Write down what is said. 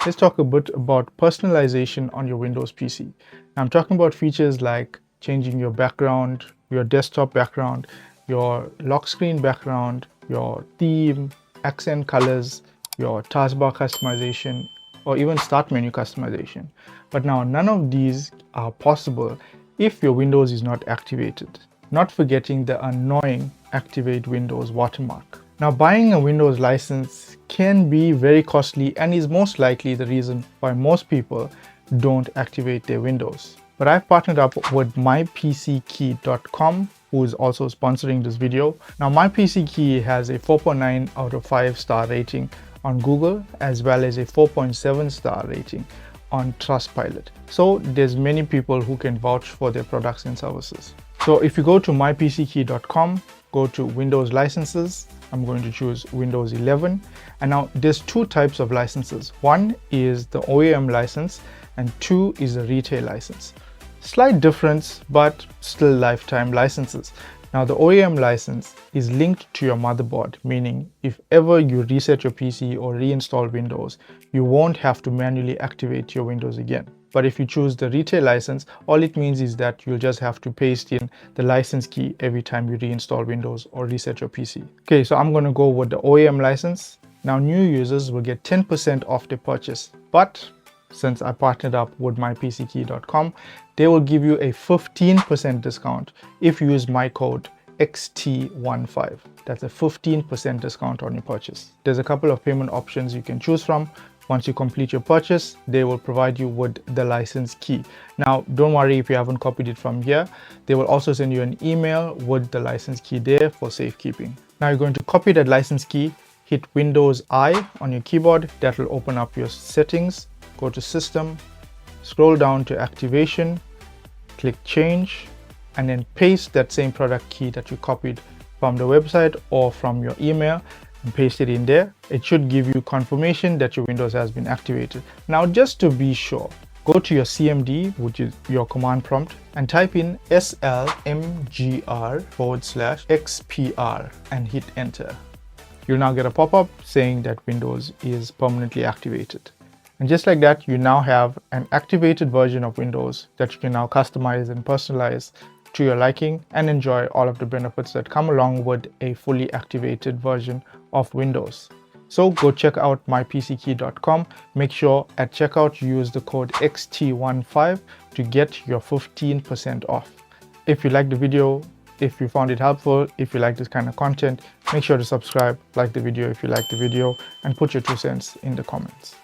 let's talk a bit about personalization on your Windows PC. Now, I'm talking about features like changing your background, your desktop background, your lock screen background, your theme, accent colors, your taskbar customization, or even start menu customization. But now, none of these are possible if your Windows is not activated. Not forgetting the annoying Activate Windows watermark. Now, buying a Windows license can be very costly and is most likely the reason why most people don't activate their Windows. But I've partnered up with mypckey.com, who is also sponsoring this video. Now, mypckey has a 4.9 out of 5 star rating on Google, as well as a 4.7 star rating on Trustpilot. So there's many people who can vouch for their products and services. So if you go to mypckey.com, go to Windows licenses, I'm going to choose Windows 11. And now there's two types of licenses. One is the OEM license and two is the retail license. Slight difference, but still lifetime licenses. Now the OEM license is linked to your motherboard, meaning if ever you reset your PC or reinstall Windows, you won't have to manually activate your Windows again. But if you choose the retail license, all it means is that you'll just have to paste in the license key every time you reinstall Windows or reset your PC. Okay, so I'm going to go with the OEM license. Now new users will get 10% off their purchase, but since I partnered up with mypckey.com, they will give you a 15% discount if you use my code XT15. That's a 15% discount on your purchase. There's a couple of payment options you can choose from. Once you complete your purchase, they will provide you with the license key. Now, don't worry if you haven't copied it from here. They will also send you an email with the license key there for safekeeping. Now you're going to copy that license key, hit Windows I on your keyboard. That will open up your settings. Go to System, scroll down to Activation, click Change, and then paste that same product key that you copied from the website or from your email and paste it in there. It should give you confirmation that your Windows has been activated. Now, just to be sure, go to your CMD, which is your command prompt, and type in slmgr/XPR and hit Enter. You'll now get a pop-up saying that Windows is permanently activated. And just like that, you now have an activated version of Windows that you can now customize and personalize to your liking and enjoy all of the benefits that come along with a fully activated version of Windows. So go check out mypckey.com. Make sure at checkout you use the code XT15 to get your 15% off. If you liked the video, if you found it helpful, if you like this kind of content, make sure to subscribe, like the video if you like the video, and put your 2 cents in the comments.